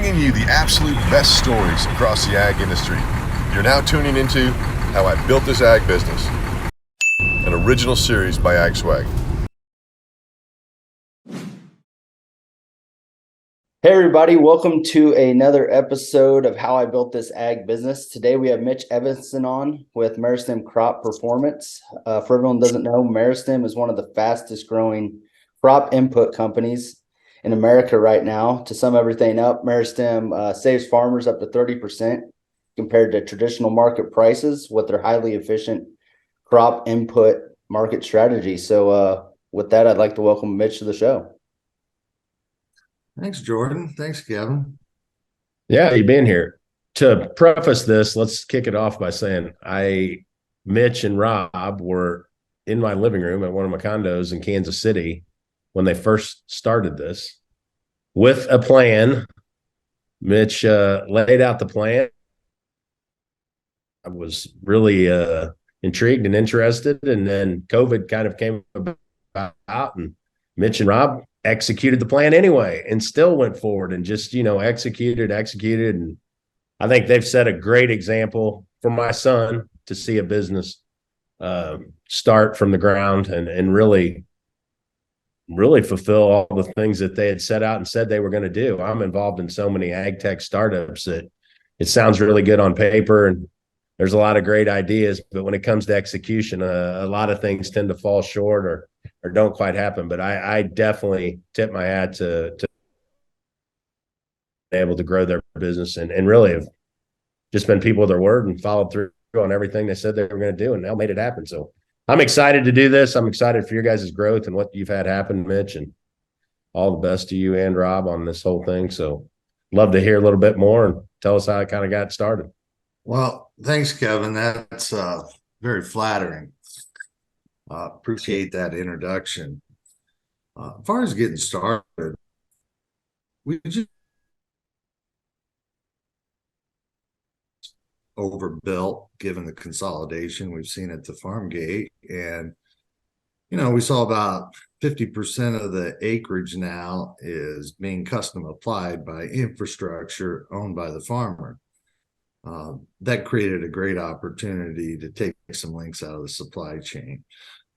bringing you the absolute best stories across the ag industry. You're now tuning into How I Built This Ag Business, an original series by AgSwag. Hey everybody, welcome to another episode of How I Built This Ag Business. Today we have Mitch Evanson on with Meristem Crop Performance. For everyone who doesn't know, Meristem is one of the fastest growing crop input companies in America right now. To sum everything up, Meristem saves farmers up to 30% compared to traditional market prices with their highly efficient crop input market strategy. So with that, I'd like to welcome Mitch to the show. Thanks, Jordan. Thanks, Kevin. Yeah, you being here. To preface this, let's kick it off by saying Mitch and Rob were in my living room at one of my condos in Kansas City when they first started this with a plan. Mitch laid out the plan. I was really intrigued and interested, and then COVID kind of came about, and Mitch and Rob executed the plan anyway and still went forward and just, executed. And I think they've set a great example for my son to see a business start from the ground and really fulfill all the things that they had set out and said they were going to do. I'm involved in so many ag tech startups that it sounds really good on paper and there's a lot of great ideas, but when it comes to execution, a lot of things tend to fall short or don't quite happen. But I definitely tip my hat to be able to grow their business and really have just been people of their word and followed through on everything they said they were going to do and now made it happen. So I'm excited to do this. I'm excited for your guys' growth and what you've had happen, Mitch, and all the best to you and Rob on this whole thing. So love to hear a little bit more and tell us how it kind of got started. Well, thanks, Kevin. That's very flattering. Appreciate that introduction. As far as getting started, we just overbuilt given the consolidation we've seen at the farm gate. And, we saw about 50% of the acreage now is being custom applied by infrastructure owned by the farmer. That created a great opportunity to take some links out of the supply chain.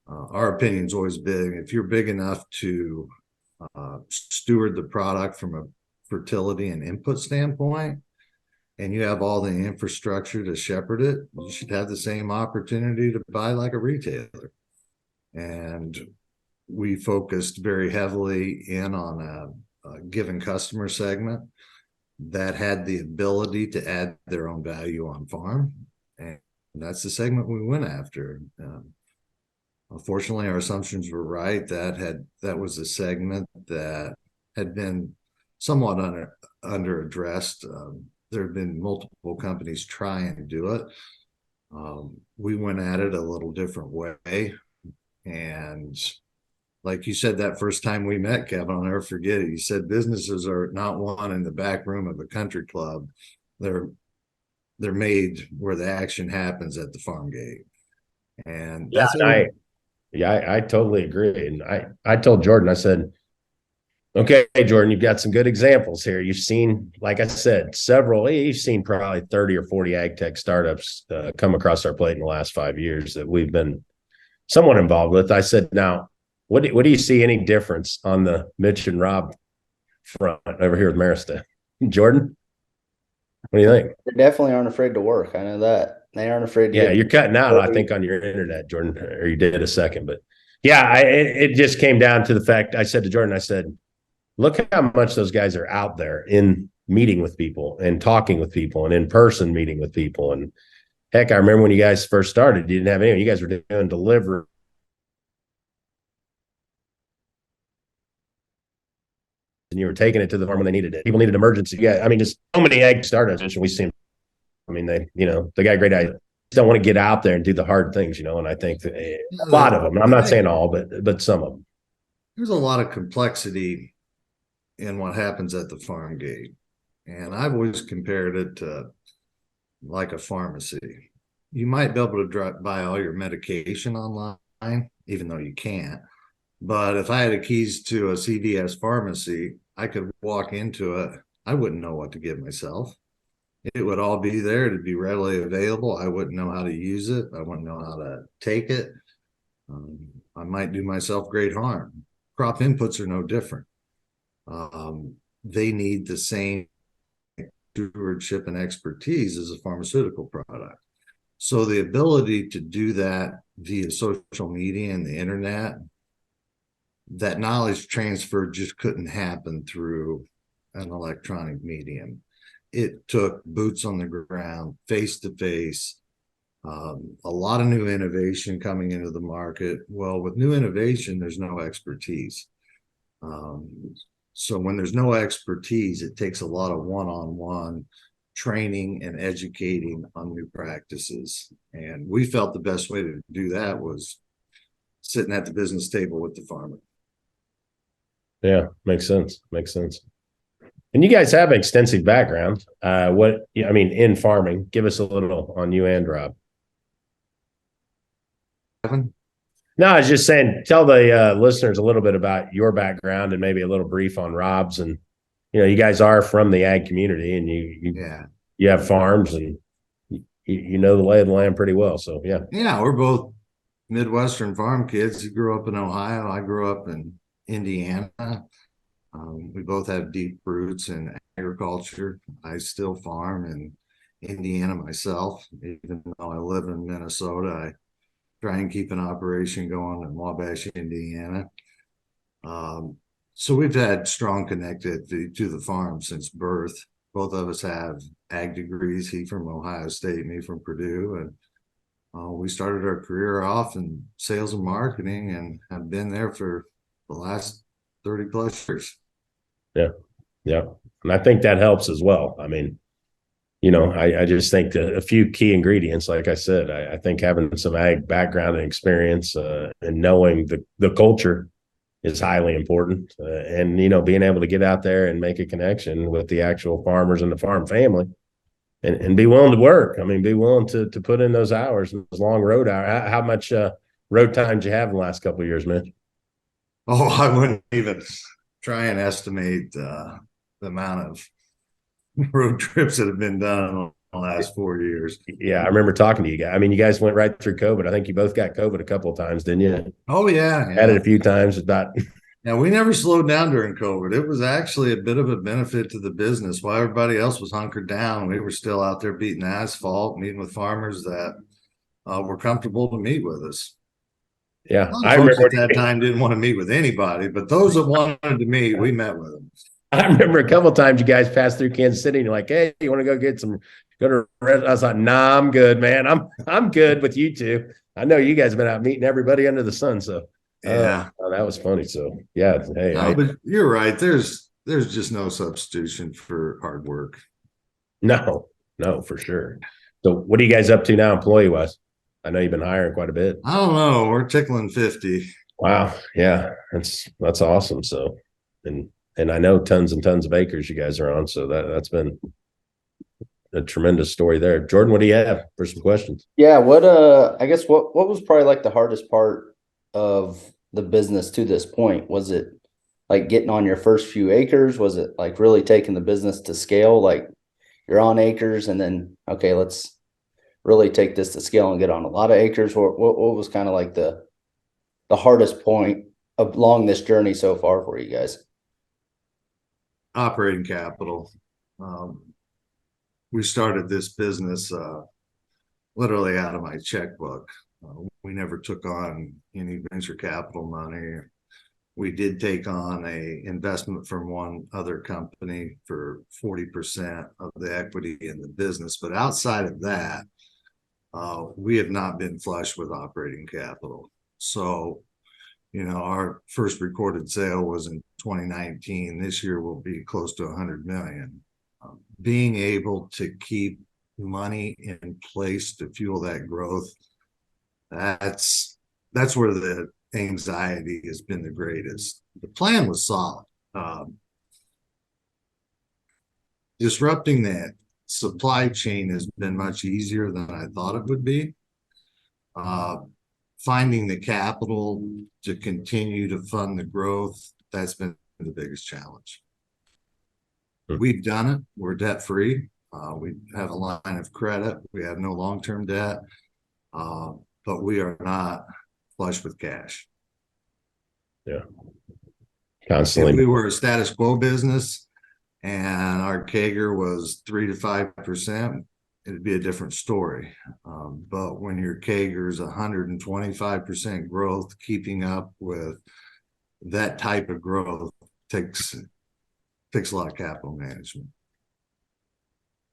Our opinion's always big. If you're big enough to steward the product from a fertility and input standpoint, and you have all the infrastructure to shepherd it, you should have the same opportunity to buy like a retailer. And we focused very heavily in on a given customer segment that had the ability to add their own value on farm. And that's the segment we went after. Unfortunately, our assumptions were right. That was a segment that had been somewhat under addressed. There have been multiple companies trying to do it. We went at it a little different way. And like you said, that first time we met, Kevin, I'll never forget it. You said businesses are not one in the back room of a country club. They're made where the action happens at the farm gate. And that's I totally agree. And I told Jordan, I said, okay, Jordan, you've got some good examples here. You've seen, like I said, you've seen probably 30 or 40 ag tech startups come across our plate in the last 5 years that we've been somewhat involved with. I said, now, what do you see any difference on the Mitch and Rob front over here with Meristem? Jordan, what do you think? They definitely aren't afraid to work. I know that. They aren't afraid to. Yeah, you're cutting out, I think, on your internet, Jordan, or you did a second. But yeah, it just came down to the fact, I said to Jordan, I said, look how much those guys are out there in meeting with people and talking with people and in person meeting with people. And heck, I remember when you guys first started, you didn't have anyone. You guys were doing delivery. And you were taking it to the farm when they needed it. People needed emergency. Yeah, I mean, just so many ag startups, and we see. I mean, they got a great idea. Just don't want to get out there and do the hard things, And I think a lot of them. I'm not saying all, but some of them. There's a lot of complexity in what happens at the farm gate, and I've always compared it to like a pharmacy. You might be able to buy all your medication online, even though you can't. But if I had the keys to a CVS pharmacy, I could walk into it I wouldn't know what to give myself. It would all be there to be readily available. I wouldn't know how to use it. I wouldn't know how to take it. I might do myself great harm. Crop inputs are no different. They need the same stewardship and expertise as a pharmaceutical product. So the ability to do that via social media and the internet, that knowledge transfer just couldn't happen through an electronic medium. It took boots on the ground, face to face, a lot of new innovation coming into the market. Well, with new innovation, there's no expertise. So when there's no expertise, it takes a lot of one-on-one training and educating on new practices. And we felt the best way to do that was sitting at the business table with the farmer. Yeah, makes sense. Makes sense. And you guys have extensive background. In farming, give us a little on you and Rob. Kevin? No, I was just saying, tell the listeners a little bit about your background and maybe a little brief on Rob's. And, you guys are from the ag community and you have farms and you know the lay of the land pretty well. So, yeah. Yeah, we're both Midwestern farm kids. He grew up in Ohio. I grew up in Indiana. We both have deep roots in agriculture. I still farm in Indiana myself, even though I live in Minnesota. I try and keep an operation going in Wabash, Indiana. So we've had strong connectivity to the farm since birth. Both of us have ag degrees, he from Ohio State, me from Purdue. And we started our career off in sales and marketing and have been there for the last 30 plus years. Yeah. Yeah. And I think that helps as well. I mean, I just think that a few key ingredients, like I said, I think having some ag background and experience and knowing the culture is highly important. And, being able to get out there and make a connection with the actual farmers and the farm family and be willing to work. I mean, be willing to put in those hours, those long road hours. How much road time did you have in the last couple of years, man? Oh, I wouldn't even try and estimate the amount of road trips that have been done in the last 4 years. Yeah, I remember talking to you guys. I mean, you guys went right through COVID. I think you both got COVID a couple of times, didn't you? Oh, yeah. Had it a few times. Yeah, we never slowed down during COVID. It was actually a bit of a benefit to the business. While everybody else was hunkered down, we were still out there beating asphalt, meeting with farmers that were comfortable to meet with us. Yeah, I remember at that time didn't want to meet with anybody, but those that wanted to meet, we met with them. I remember a couple of times you guys passed through Kansas City and you're like, "Hey, you want to go to?" I was like, "Nah, I'm good, man. I'm good with you two. I know you guys have been out meeting everybody under the sun." So yeah, that was funny. So yeah, hey, but you're right. There's just no substitution for hard work. No, for sure. So what are you guys up to now, employee wise? I know you've been hiring quite a bit. I don't know. We're tickling 50. Wow. Yeah. That's awesome. So, and I know tons and tons of acres you guys are on. So that's been a tremendous story there. Jordan, what do you have for some questions? Yeah. I guess what was probably like the hardest part of the business to this point? Was it like getting on your first few acres? Was it like really taking the business to scale? Like you're on acres and then, okay, let's really take this to scale and get on a lot of acres. What was kind of like the hardest point along this journey so far for you guys? Operating capital. We started this business literally out of my checkbook. We never took on any venture capital money. We did take on a investment from one other company for 40% of the equity in the business. But outside of that, we have not been flush with operating capital. So, our first recorded sale was in 2019. This year will be close to 100 million. Being able to keep money in place to fuel that growth, that's where the anxiety has been the greatest. The plan was solid. Disrupting that supply chain has been much easier than I thought it would be. Finding the capital to continue to fund the growth, that's been the biggest challenge. We've done it. We're debt free. We have a line of credit. We have no long-term debt, but we are not flush with cash. Yeah. If Constantly. we were a status quo business and our CAGR was 3 to 5%, it'd be a different story. But when your CAGR is 125% growth, keeping up with that type of growth takes a lot of capital management.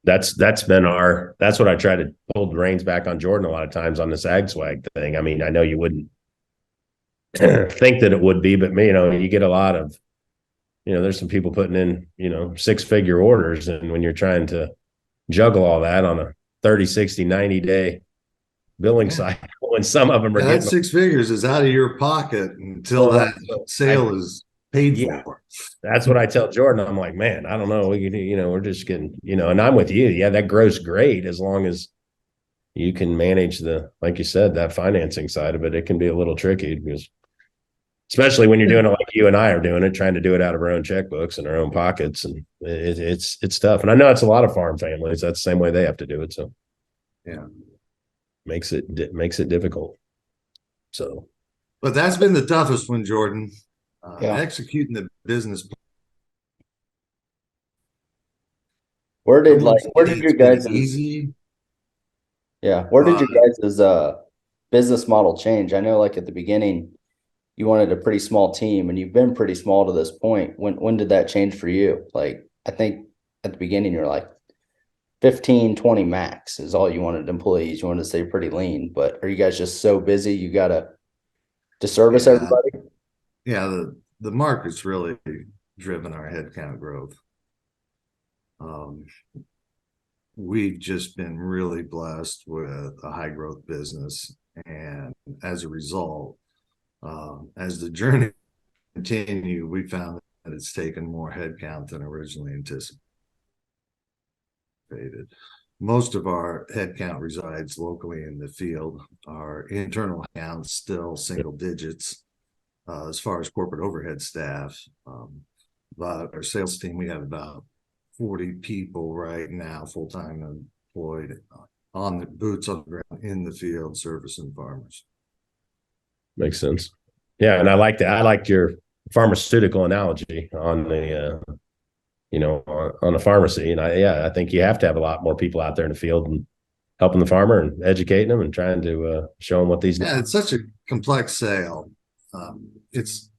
That's what I try to hold the reins back on Jordan a lot of times on this AgSwag thing. I mean, I know you wouldn't think that it would be, but you get a lot of, there's some people putting in, 6-figure orders. And when you're trying to juggle all that on a 30, 60, 90-day billing cycle, and some of them are that getting 6 figures is out of your pocket until that sale is paid for. That's what I tell Jordan. I'm like, man, I don't know. We're just getting, and I'm with you. Yeah, that grow's great as long as you can manage like you said, that financing side of it. It can be a little tricky because, especially when you're doing it like you and I are doing it, trying to do it out of our own checkbooks and our own pockets, and it's tough. And I know it's a lot of farm families. That's the same way they have to do it. So, yeah, makes it difficult. So, but that's been the toughest one, Jordan. Executing the business. Where did your guys' easy? Yeah, where did your guys' business model change? I know, like at the beginning, you wanted a pretty small team, and you've been pretty small to this point. When did that change for you? Like, I think at the beginning you're like 15, 20 max is all you wanted employees. You wanted to stay pretty lean, but are you guys just so busy you gotta service everybody? Yeah, the market's really driven our headcount growth. We've just been really blessed with a high growth business, and as a result, as the journey continued, we found that it's taken more headcount than originally anticipated. Most of our headcount resides locally in the field. Our internal headcount still single digits as far as corporate overhead staff, but our sales team, we have about 40 people right now, full-time employed, on the boots on the ground in the field, servicing farmers. Makes sense. Yeah, and I like that. I liked your pharmaceutical analogy on the, on the pharmacy. And I think you have to have a lot more people out there in the field and helping the farmer and educating them and trying to show them what these. Yeah, it's such a complex sale.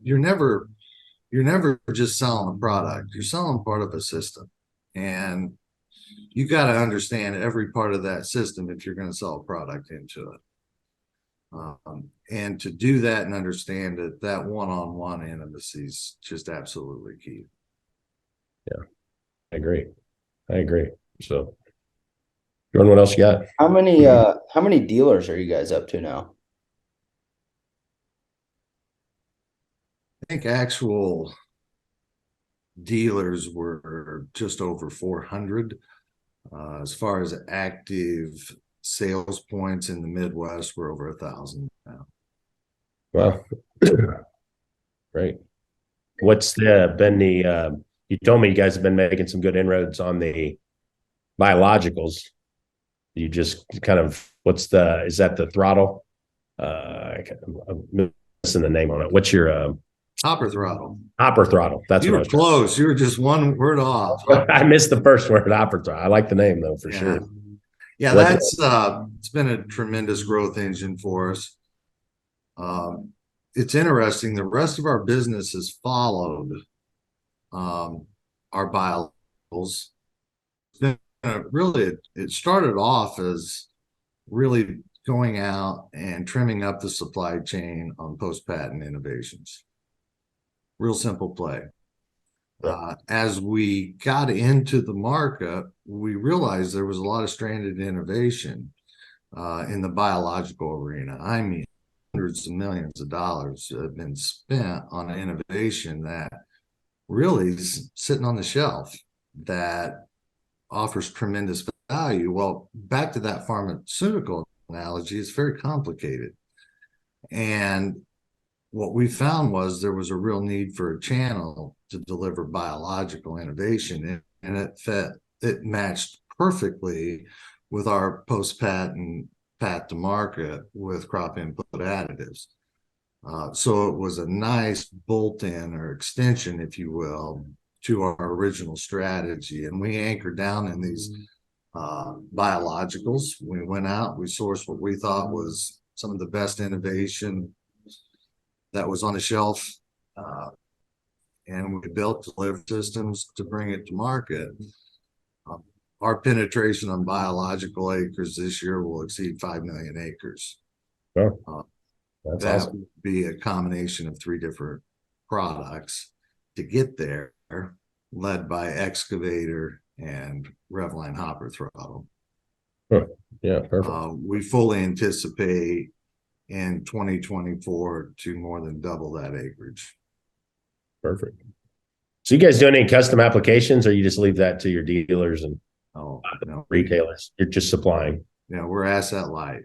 You're never just selling a product. You're selling part of a system, and you got to understand every part of that system if you're going to sell a product into it. And to do that and understand it, that one-on-one intimacy is just absolutely key. Yeah, I agree. So, Jordan, what else you got? How many dealers are you guys up to now? I think actual dealers were just over 400. As far as active sales points in the Midwest, we're over 1,000 now. Well, great. What's been the you told me you guys have been making some good inroads on the biologicals. You just kind of, is that the throttle? I'm missing the name on it. What's your Hopper throttle? Hopper throttle. That's you were close. You were just one word off. I missed the first word, hopper throttle. I like the name though, for sure. Yeah, that's it's been a tremendous growth engine for us. It's interesting. The rest of our business has followed our biologicals. Really, it started off as really going out and trimming up the supply chain on post-patent innovations. Real simple play. As we got into the market, we realized there was a lot of stranded innovation in the biological arena. I mean, hundreds of millions of dollars have been spent on an innovation that really is sitting on the shelf that offers tremendous value. Well, back to that pharmaceutical analogy, it's very complicated. And what we found was there was a real need for a channel to deliver biological innovation and it matched perfectly with our post-patent path to market with crop input additives. So it was a nice bolt-in or extension, if you will, to our original strategy. And we anchored down in these biologicals. We went out, we sourced what we thought was some of the best innovation that was on the shelf. And we built delivery systems to bring it to market. Our penetration on biological acres this year will exceed 5 million acres. Oh, that's That awesome. would be a combination of 3 different products to get there, led by excavator and Revline hopper throttle. Huh. Yeah, perfect. We fully anticipate in 2024 to more than double that acreage. Perfect. So you guys doing any custom applications, or you just leave that to your dealers and No, retailers? You're just supplying. Yeah, we're asset light.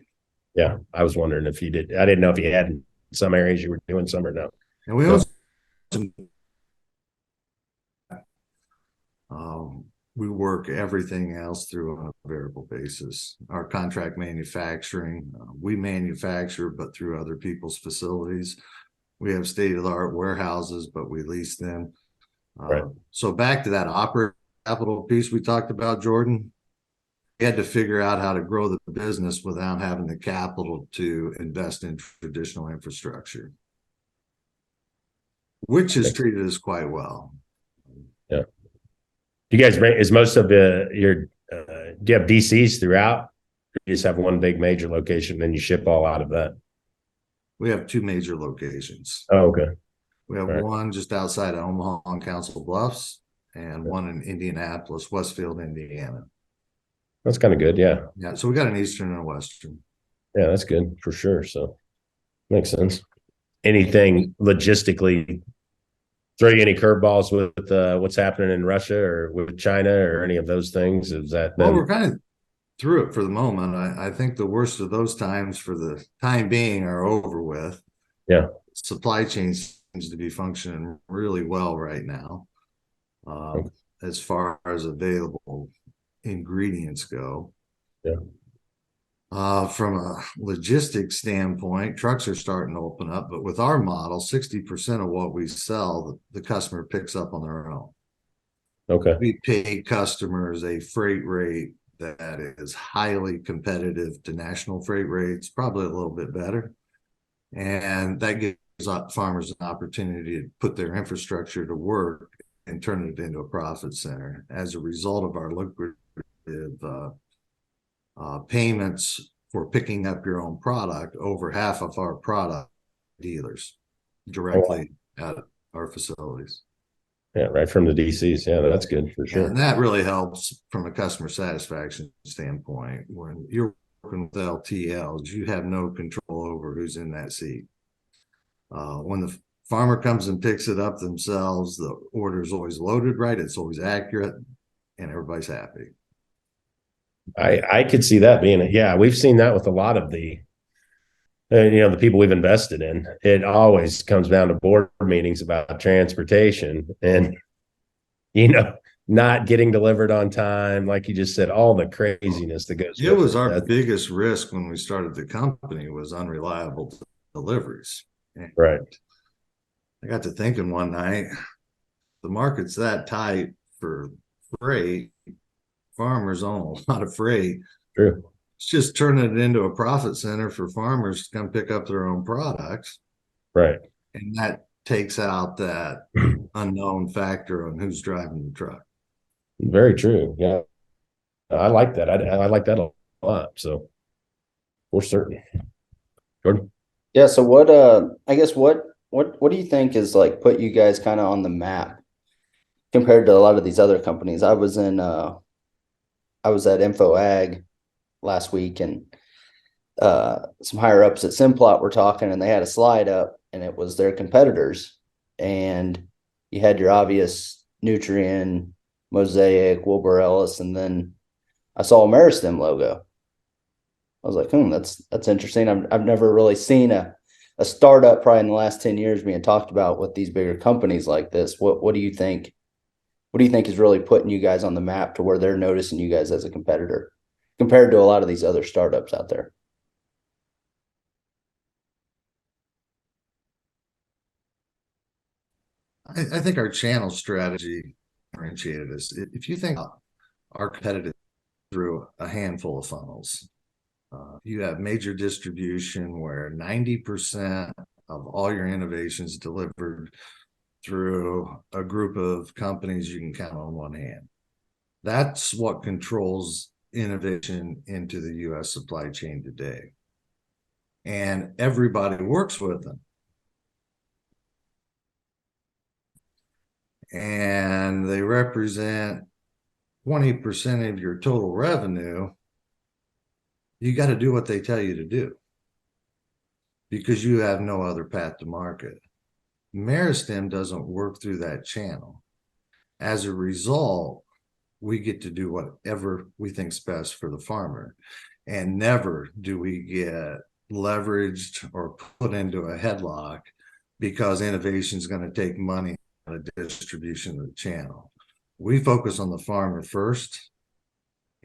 Yeah, I was wondering if you did. I didn't know if you had in some areas you were doing some or no. And we also we work everything else through on a variable basis. Our contract manufacturing, we manufacture, but through other people's facilities. We have state-of-the-art warehouses, but we lease them. Right. So back to that operating capital piece we talked about, Jordan. We had to figure out how to grow the business without having the capital to invest in traditional infrastructure, which has treated us quite well. Yeah. Do you guys is most of your do you have DCs throughout? You just have one big major location, then you ship all out of that? We have 2 major locations. Oh, okay. We have Right. one just outside of Omaha on Council Bluffs, and one in Indianapolis, Westfield, Indiana. That's kind of good. Yeah. Yeah, so we got an Eastern and a Western. Yeah, that's good for sure. So makes sense. Anything logistically throw you any curveballs with what's happening in Russia or with China or any of those things? Is that Well, we're kind of through it for the moment. I think the worst of those times for the time being are over with. Yeah. Supply chain seems to be functioning really well right now. Okay. As far as available ingredients go. Yeah. From a logistics standpoint, trucks are starting to open up, but with our model, 60% of what we sell, the customer picks up on their own. Okay. We pay customers a freight rate that is highly competitive to national freight rates, probably a little bit better. And that gives farmers an opportunity to put their infrastructure to work and turn it into a profit center. As a result of our lucrative payments for picking up your own product, over half of our product dealers directly at our facilities. Yeah, right from the DCs. Yeah, that's good for sure. And that really helps from a customer satisfaction standpoint. When you're working with LTLs, you have no control over who's in that seat. When the farmer comes and picks it up themselves, the order is always loaded right, it's always accurate, and everybody's happy. I could see that being it. Yeah, we've seen that with a lot of the the people we've invested in. It always comes down to board meetings about transportation and not getting delivered on time, like you just said, all the craziness that goes. It was our biggest risk when we started the company was unreliable deliveries. And right. I got to thinking one night, the market's that tight for freight. Farmers own a lot of freight. True. It's just turning it into a profit center for farmers to come pick up their own products. Right. And that takes out that unknown factor on who's driving the truck. Very true. Yeah. I like that. I like that a lot. So for certain. Jordan? Yeah. So what, I guess what do you think is like put you guys kind of on the map compared to a lot of these other companies? I was at Info Ag last week, and some higher ups at Simplot were talking, and they had a slide up, and it was their competitors, and you had your obvious Nutrien, Mosaic, Wilbur Ellis, and then I saw a Meristem logo. I was like, that's interesting. I've never really seen a startup probably in the last 10 years being talked about with these bigger companies like this. What do you think What do you think is really putting you guys on the map to where they're noticing you guys as a competitor compared to a lot of these other startups out there? I think our channel strategy differentiated us. If you think our competitive through a handful of funnels, you have major distribution where 90% of all your innovations delivered through a group of companies you can count on one hand. That's what controls innovation into the U.S. supply chain today. And everybody works with them. And they represent 20% of your total revenue. You got to do what they tell you to do because you have no other path to market. Meristem doesn't work through that channel. As a result, we get to do whatever we think's best for the farmer. And never do we get leveraged or put into a headlock because innovation is going to take money out of distribution of the channel. We focus on the farmer first.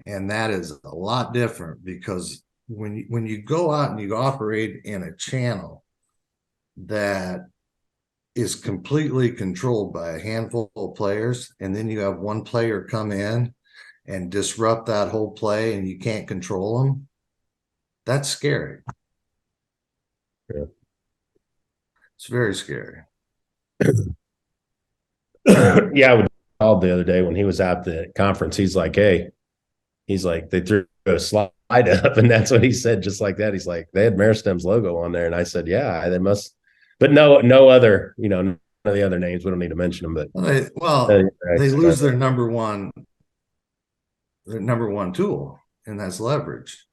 And that is a lot different because when you go out and you operate in a channel that is completely controlled by a handful of players, and then you have one player come in and disrupt that whole play and you can't control them, that's scary. Yeah. It's very scary. Yeah, I called the other day when he was at the conference. He's like, hey, they threw a slide up, and that's what he said, just like that. He's like, they had Meristem's logo on there, and I said, yeah, they must, but no other, none of the other names. We don't need to mention them, but they lose their number one tool, and that's leverage.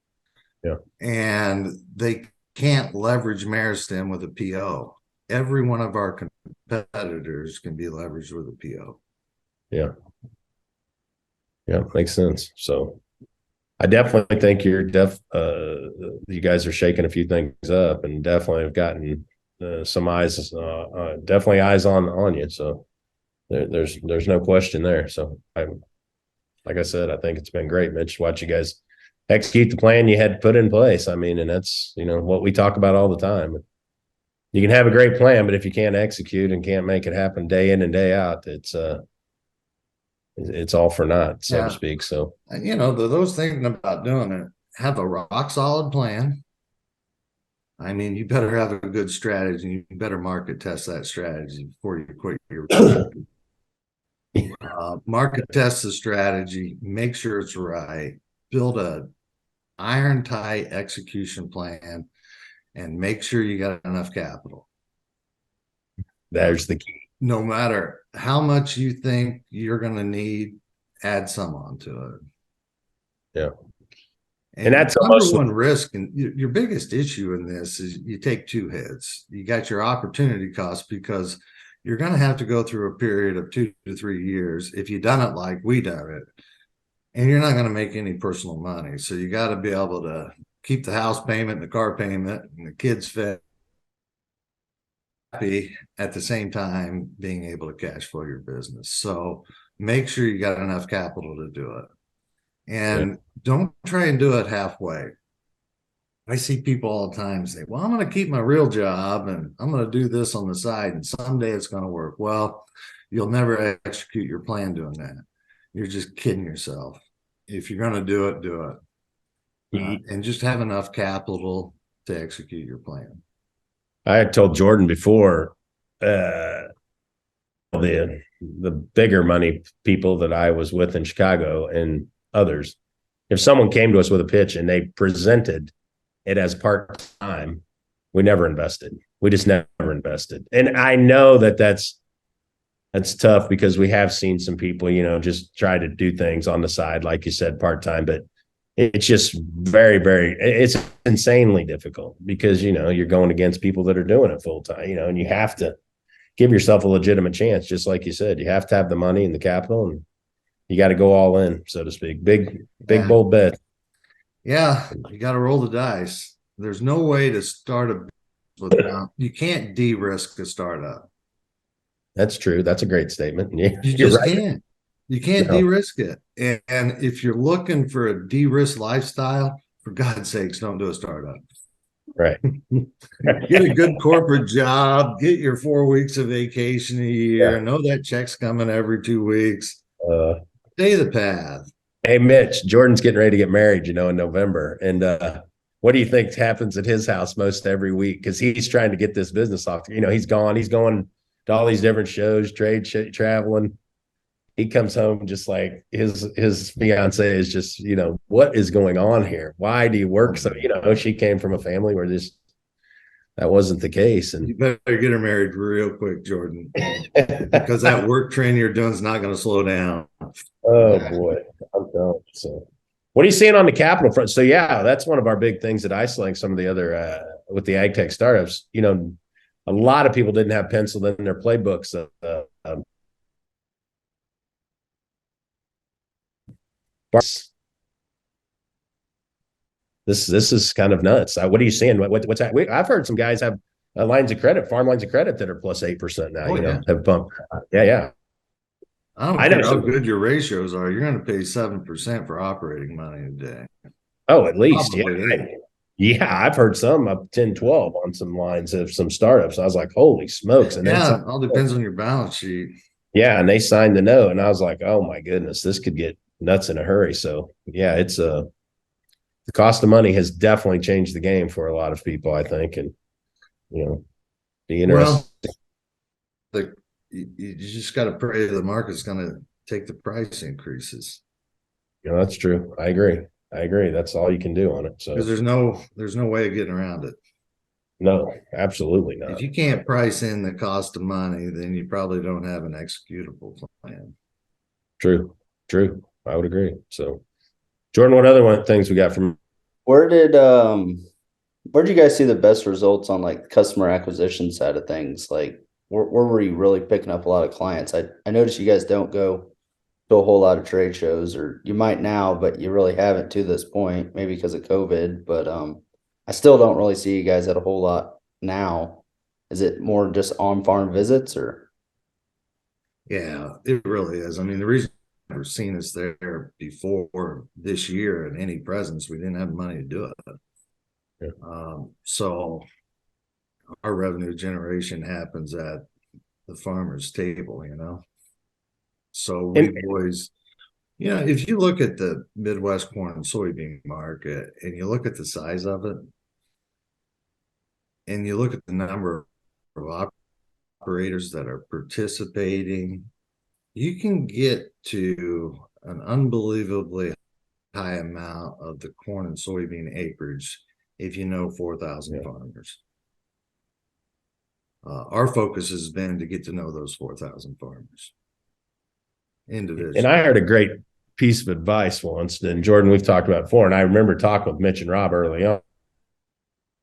Yeah, and they can't leverage Meristem with a PO. Every one of our competitors can be leveraged with a PO. Yeah. Yeah, makes sense. So I definitely think you guys are shaking a few things up and definitely have gotten some eyes, definitely eyes on you. So there's no question there. So like I said, I think it's been great, Mitch, to watch you guys execute the plan you had put in place. I mean, and that's, what we talk about all the time. You can have a great plan, but if you can't execute and can't make it happen day in and day out, it's all for naught, so to speak. So, those thinking about doing it, have a rock solid plan. I mean, you better have a good strategy. You better market test that strategy before you quit your market test the strategy, make sure it's right, build a iron tight execution plan, and make sure you got enough capital. There's the key. No matter how much you think you're going to need, add some onto it. Yeah. And that's number one risk. And your biggest issue in this is you take two hits. You got your opportunity cost because you're going to have to go through a period of 2 to 3 years if you've done it like we done it. And you're not going to make any personal money. So you got to be able to keep the house payment and the car payment and the kids fed, happy at the same time being able to cash flow your business. So make sure you got enough capital to do it. And don't try and do it halfway. I see people all the time say, well, I'm going to keep my real job and I'm going to do this on the side and someday it's going to work. Well, you'll never execute your plan doing that. You're just kidding yourself. If you're going to do it, do it. And just have enough capital to execute your plan. I had told Jordan before, the bigger money people that I was with in Chicago and others, if someone came to us with a pitch and they presented it as part-time, we never invested. We just never invested. And I know that's tough because we have seen some people, just try to do things on the side, like you said, part-time, but it's just very, very, it's insanely difficult because, you're going against people that are doing it full time, and you have to give yourself a legitimate chance. Just like you said, you have to have the money and the capital and you got to go all in, so to speak. Big, bold bet. Yeah. You got to roll the dice. There's no way to start you can't de-risk a startup. That's true. That's a great statement. You just can't. You can't No. de-risk it. And if you're looking for a de-risk lifestyle, for God's sakes, don't do a startup. Right. Get a good corporate job, get your 4 weeks of vacation a year, Yeah. know that check's coming every 2 weeks. Uh, Stay the path. Hey, Mitch, Jordan's getting ready to get married, in November. And what do you think happens at his house most every week? Because he's trying to get this business off. He's going to all these different shows, traveling. He comes home just like his fiance is just, what is going on here? Why do you work so? She came from a family where that wasn't the case. You And better get her married real quick, Jordan, because that work training you're doing is not going to slow down. oh boy, I'm telling you. So, what are you seeing on the capital front? So, yeah, that's one of our big things at Iceland. Some of the other with the ag tech startups, a lot of people didn't have penciled in their playbooks. This is kind of nuts. What are you seeing? What's that? I've heard some guys have farm lines of credit that are plus 8% now. Yeah. Have bumped. Yeah. I don't care how good your ratios are. You're going to pay 7% for operating money a day. Oh, at least. Probably. Yeah, I've heard some up 10, 12 on some lines of some startups. I was like, holy smokes. And it all depends on your balance sheet. Yeah, and they signed the note, and I was like, oh my goodness, this could get nuts in a hurry. So yeah, it's the cost of money has definitely changed the game for a lot of people, I think, and be interesting. Well, you just got to pray the market's going to take the price increases. That's true. I agree. That's all you can do on it. So because there's no way of getting around it. No, absolutely not. If you can't price in the cost of money, then you probably don't have an executable plan. True. I would agree. So, Jordan, what other things we got from? Where did you guys see the best results on like customer acquisition side of things? Like, where were you really picking up a lot of clients? I noticed you guys don't go to a whole lot of trade shows, or you might now, but you really haven't to this point, maybe because of COVID. But I still don't really see you guys at a whole lot now. Is it more just on-farm visits, or? Yeah, it really is. I mean, the reason I've never seen us there before this year in any presence, we didn't have money to do it. Yeah. So our revenue generation happens at the farmer's table, So we always, if you look at the Midwest corn and soybean market and you look at the size of it, and you look at the number of operators that are participating, you can get to an unbelievably high amount of the corn and soybean acreage if you know 4,000 farmers. Our focus has been to get to know those 4,000 farmers individually. And I heard a great piece of advice once, and Jordan, we've talked about before, and I remember talking with Mitch and Rob early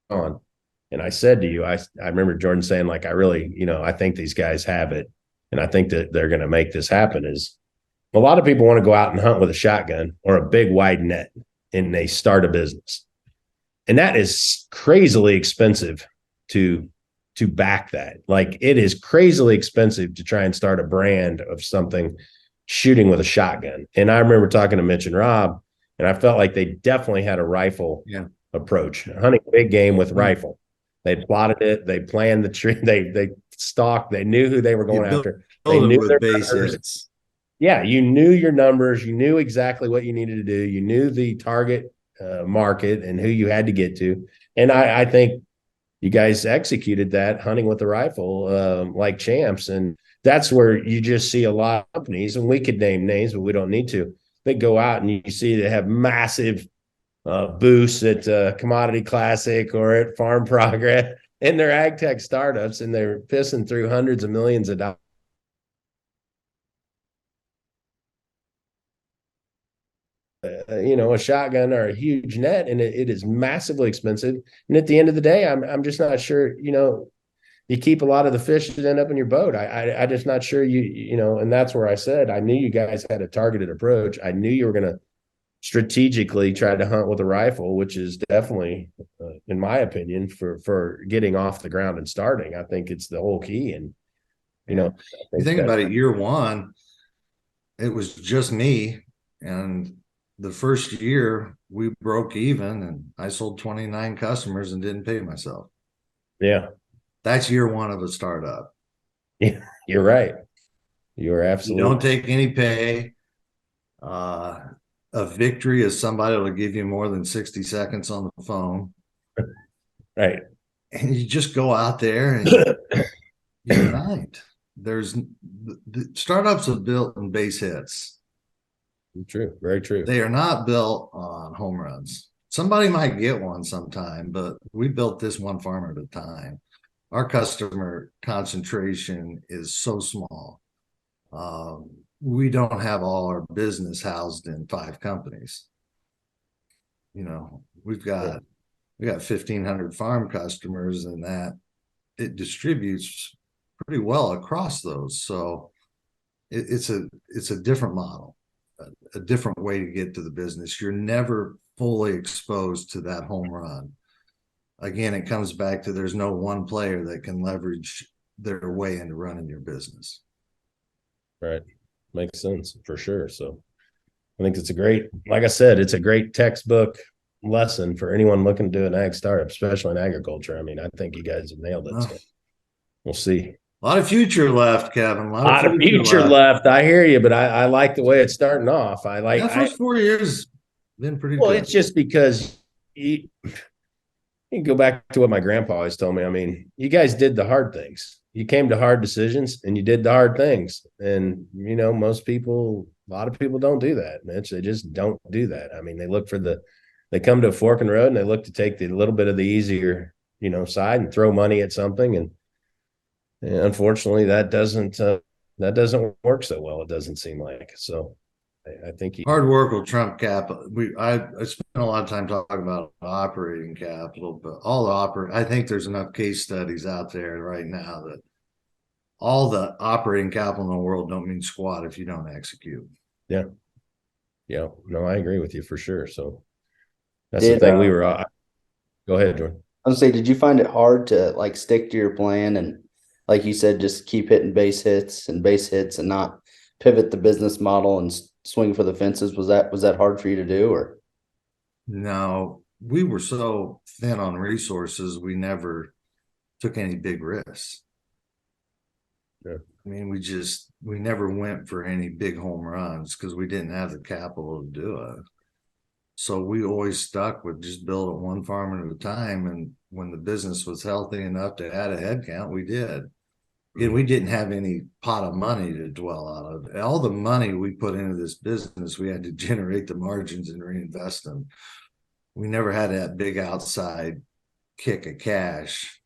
on. And I said to you, I remember Jordan saying, like, I really, I think these guys have it, and I think that they're going to make this happen. Is a lot of people want to go out and hunt with a shotgun or a big wide net, and they start a business. And that is crazily expensive to back that. Like, it is crazily expensive to try and start a brand of something shooting with a shotgun. And I remember talking to Mitch and Rob, and I felt like they definitely had a rifle approach, hunting big game with rifle. They plotted it. They planned the tree. They stalked. They knew who they were going after. They knew their numbers. Yeah, you knew your numbers. You knew exactly what you needed to do. You knew the target market and who you had to get to. And I think you guys executed that hunting with the rifle like champs. And that's where you just see a lot of companies, and we could name names, but we don't need to. They go out and you see they have massive boosts at Commodity Classic or at Farm Progress and their ag tech startups, and they're pissing through hundreds of millions of dollars. A shotgun or a huge net, and it is massively expensive. And at the end of the day, I'm just not sure, you keep a lot of the fish that end up in your boat. I just not sure and that's where I said, I knew you guys had a targeted approach. I knew you were going to strategically try to hunt with a rifle, which is definitely, in my opinion, for getting off the ground and starting. I think it's the whole key. And, you think about it, year one, it was just me. And the first year we broke even and I sold 29 customers and didn't pay myself. Yeah. That's year one of a startup. Yeah. You're right. You're You absolutely. don't take any pay. A victory is somebody that'll give you more than 60 seconds on the phone. Right. And you just go out there and you grind. The startups are built in base hits. True. Very true. They are not built on home runs. Somebody might get one sometime, but we built this one farmer at a time. Our customer concentration is so small. We don't have all our business housed in 5 companies. You know, we got 1,500 farm customers, and that it distributes pretty well across those. So it's a different model, a different way to get to the business. You're never fully exposed to that home run. Again, it comes back to there's no one player that can leverage their way into running your business. Right. Makes sense for sure. So I think it's a great, like I said, it's a great textbook lesson for anyone looking to do an ag startup, especially in agriculture. I mean, I think you guys have nailed it. So we'll see. A lot of future left, Kevin. A lot of future left. I hear you, but I like the way it's starting off. I like the first 4 years been pretty well, good. it's just because you can go back to what my grandpa always told me. I mean, you guys did the hard things. You came to hard decisions and you did the hard things. And, you know, most people, a lot of people don't do that, Mitch. They just don't do that. I mean, they come to a fork in the road and they look to take the little bit of the easier, you know, side and throw money at something. And unfortunately, that doesn't work so well. It doesn't seem like. So I think hard work will trump capital. I spent a lot of time talking about operating capital, but I think there's enough case studies out there right now that all the operating capital in the world don't mean squat if you don't execute. Yeah. Yeah. No, I agree with you for sure. So that's the thing we were. Go ahead, Jordan. I was gonna say, did you find it hard to like stick to your plan and, like you said, just keep hitting base hits and not pivot the business model and swing for the fences? Was that hard for you to do, or? No, we were so thin on resources, we never took any big risks. Yeah. I mean, we never went for any big home runs because we didn't have the capital to do it. So we always stuck with just build it one farm at a time. And when the business was healthy enough to add a headcount, we did. And we didn't have any pot of money to dwell out of. All the money we put into this business, we had to generate the margins and reinvest them. We never had that big outside kick of cash.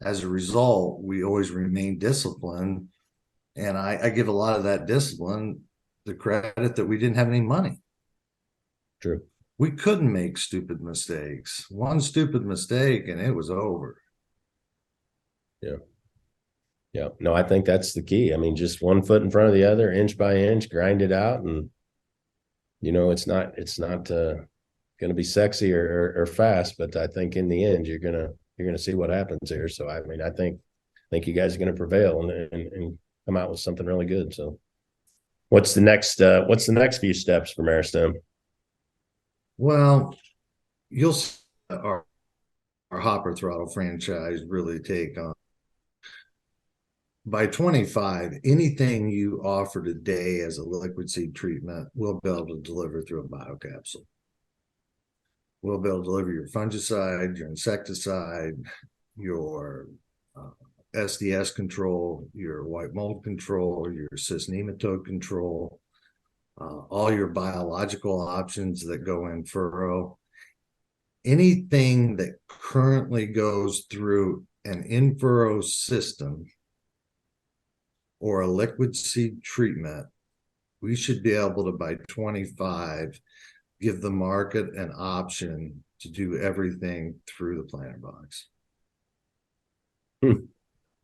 As a result, we always remained disciplined. And I give a lot of that discipline the credit that we didn't have any money. True. We couldn't make stupid mistakes. One stupid mistake and it was over. Yeah. Yeah. No, I think that's the key. I mean, just one foot in front of the other, inch by inch, grind it out. And, you know, it's not going to be sexy or fast, but I think in the end, you're going to see what happens here. So, I mean, I think you guys are going to prevail and come out with something really good. So what's the next few steps for Meristem? Well, you'll see our hopper throttle franchise really take on. By 25, anything you offer today as a liquid seed treatment, we'll be able to deliver through a biocapsule. We'll be able to deliver your fungicide, your insecticide, your SDS control, your white mold control, your cyst nematode control, all your biological options that go in furrow. Anything that currently goes through an in-furrow system or a liquid seed treatment, we should be able to, by 25, give the market an option to do everything through the planter box.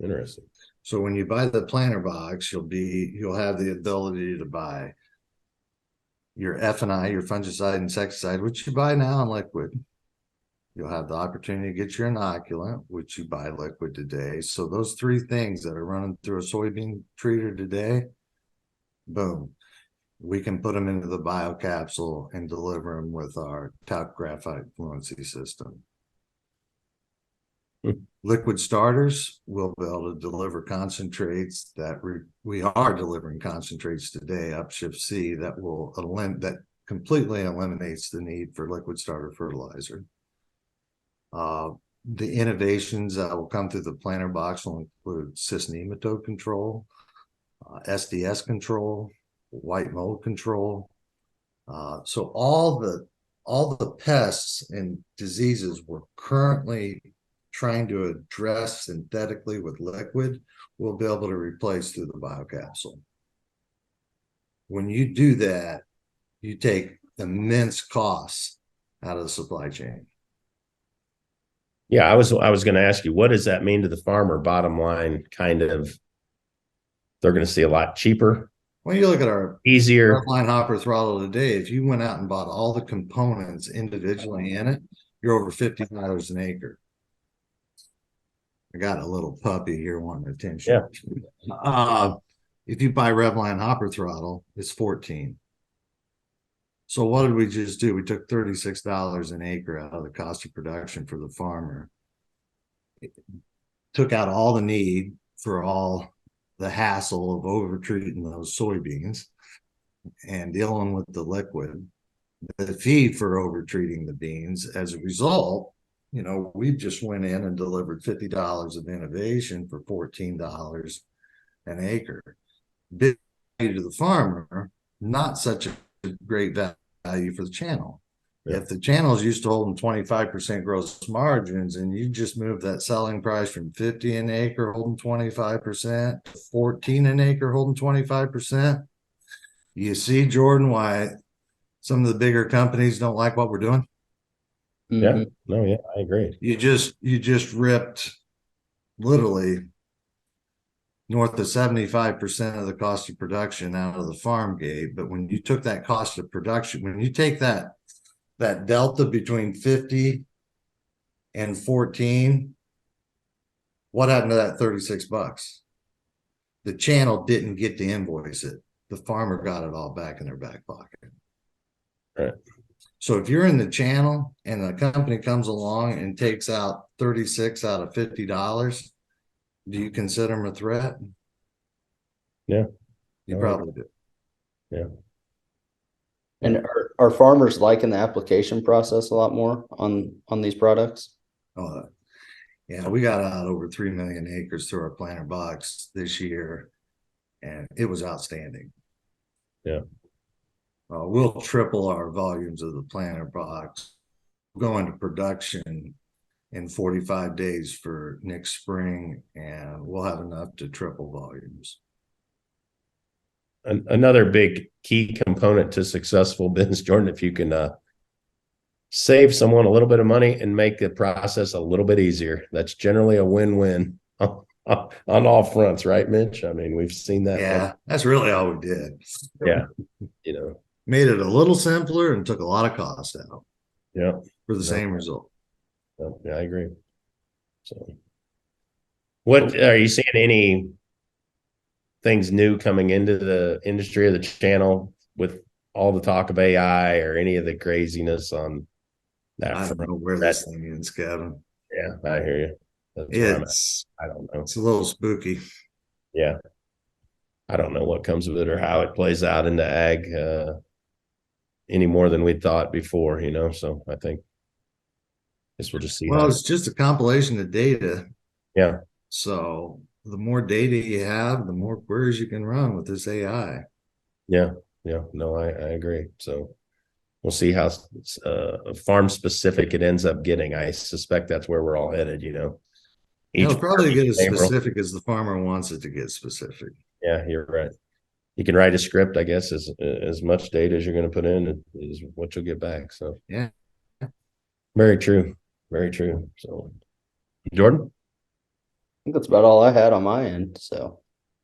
Interesting. So when you buy the planter box, you'll have the ability to buy your F&I, your fungicide, insecticide, which you buy now in liquid. You'll have the opportunity to get your inoculant, which you buy liquid today. So those 3 things that are running through a soybean treater today, boom. we can put them into the biocapsule and deliver them with our talc graphite fluency system. Liquid starters will be able to deliver concentrates that we are delivering concentrates today, Upshift C, that completely eliminates the need for liquid starter fertilizer. The innovations that will come through the planter box will include cyst nematode control, SDS control, white mold control. So all the pests and diseases we're currently trying to address synthetically with liquid, we'll be able to replace through the biocapsule. When you do that, you take immense costs out of the supply chain. Yeah, I was going to ask you, what does that mean to the farmer? Bottom line, kind of, they're going to see a lot cheaper. When you look at our easier line hopper throttle today, if you went out and bought all the components individually in it, you're over $50 an acre. I got a little puppy here wanting attention. Yeah. If you buy Revline hopper throttle, it's $14. So what did we just do? We took $36 an acre out of the cost of production for the farmer. It took out all the need for all the hassle of over treating those soybeans and dealing with the liquid, the feed for over treating the beans. As a result, we just went in and delivered $50 of innovation for $14 an acre. Big value to the farmer, not such a great value for the channel. Yeah. If the channel is used to holding 25% gross margins and you just move that selling price from 50 an acre holding 25% to 14 an acre holding 25%, you see, Jordan, why some of the bigger companies don't like what we're doing? Yeah, no, yeah, I agree. You just ripped literally north of 75% of the cost of production out of the farm gate. But when you took that cost of production, when you take that delta between 50 and 14, what happened to that $36? The channel didn't get to invoice it. The farmer got it all back in their back pocket. Right. So if you're in the channel and the company comes along and takes out 36 out of $50, do you consider them a threat? Yeah. You probably do. Yeah. And are farmers liking the application process a lot more on these products? Yeah, we got out over 3 million acres through our planter box this year, and it was outstanding. Yeah. We'll triple our volumes of the planter box, go into production in 45 days for next spring, and we'll have enough to triple volumes. Another big key component to successful business, Jordan, if you can save someone a little bit of money and make the process a little bit easier, that's generally a win-win on all fronts, right, Mitch? I mean, we've seen that. Yeah, that's really all we did. Yeah. Made it a little simpler and took a lot of cost out. Yeah. For the same result. Yeah, I agree. So what are you seeing, any things new coming into the industry or the channel with all the talk of AI or any of the craziness on that? I don't know where this thing is, Kevin. Yeah, I hear you. I don't know. It's a little spooky. Yeah. I don't know what comes of it or how it plays out into ag any more than we thought before, so I think we'll just see. Well, it's just a compilation of data. Yeah. So the more data you have, the more queries you can run with this AI. Yeah. No, I agree. So we'll see how farm specific it ends up getting. I suspect that's where we're all headed. It'll probably get as specific as the farmer wants it to get specific. Yeah, you're right. You can write a script, I guess, as much data as you're going to put in is what you'll get back. So yeah, very true. Very true. So Jordan? I think that's about all I had on my end. So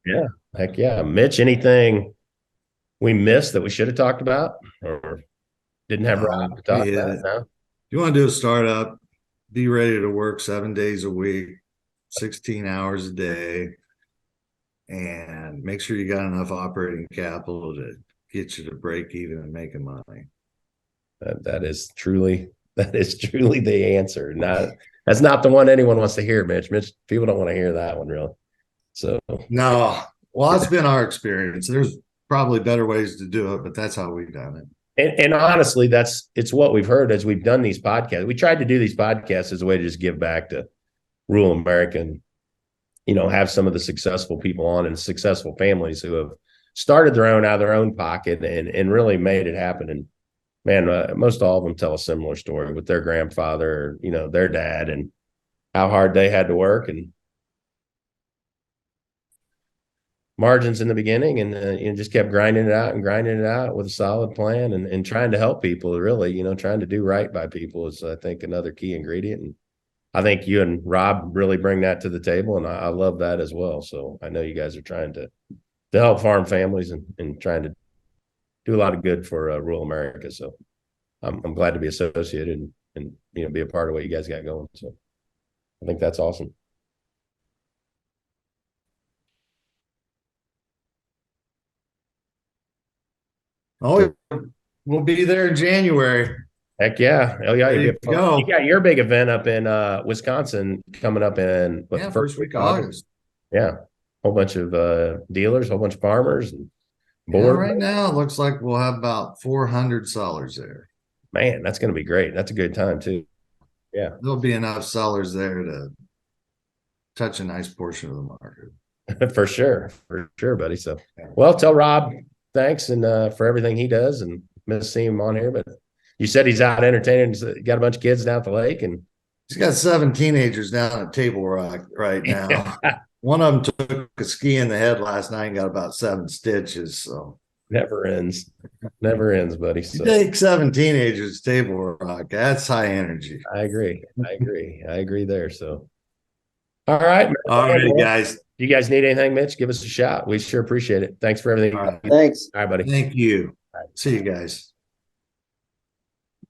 yeah, heck yeah. Mitch, anything we missed that we should have talked about or didn't have Rob to talk about? No? If you want to do a startup, be ready to work 7 days a week, 16 hours a day, and make sure you got enough operating capital to get you to break even and making money. That is truly the answer. That's not the one anyone wants to hear, Mitch. People don't want to hear that one, really. So no, well, that's been our experience. There's probably better ways to do it, but that's how we've done it. And honestly, it's what we've heard as we've done these podcasts. We tried to do these podcasts as a way to just give back to rural America and, have some of the successful people on and successful families who have started out of their own pocket and really made it happen. And man, most all of them tell a similar story with their grandfather, their dad, and how hard they had to work and margins in the beginning, and just kept grinding it out with a solid plan and trying to help people. Really, trying to do right by people is, I think, another key ingredient. And I think you and Rob really bring that to the table, and I love that as well. So I know you guys are trying to help farm families and trying to do a lot of good for rural America. So I'm glad to be associated and be a part of what you guys got going. So I think that's awesome. Oh, we'll be there in January. Heck yeah. Oh yeah. You You got your big event up in Wisconsin coming up in first week of August. Yeah. Whole bunch of dealers, whole bunch of farmers and board. Yeah, right now it looks like we'll have about 400 sellers there. Man, that's going to be great. That's a good time too. Yeah. There'll be enough sellers there to touch a nice portion of the market. For sure, buddy. So, well, tell Rob thanks and for everything he does, and miss seeing him on here. But you said he's out entertaining. He's got a bunch of kids down at the lake, and he's got 7 teenagers down at Table Rock right now. One of them took a ski in the head last night and got about 7 stitches. So never ends, buddy. So you take 7 teenagers to Table Rock. That's high energy. I agree there. So. All right. All right, guys. If you guys need anything, Mitch, give us a shout. We sure appreciate it. Thanks for everything. All right. Thanks. All right, buddy. Thank you. See you guys.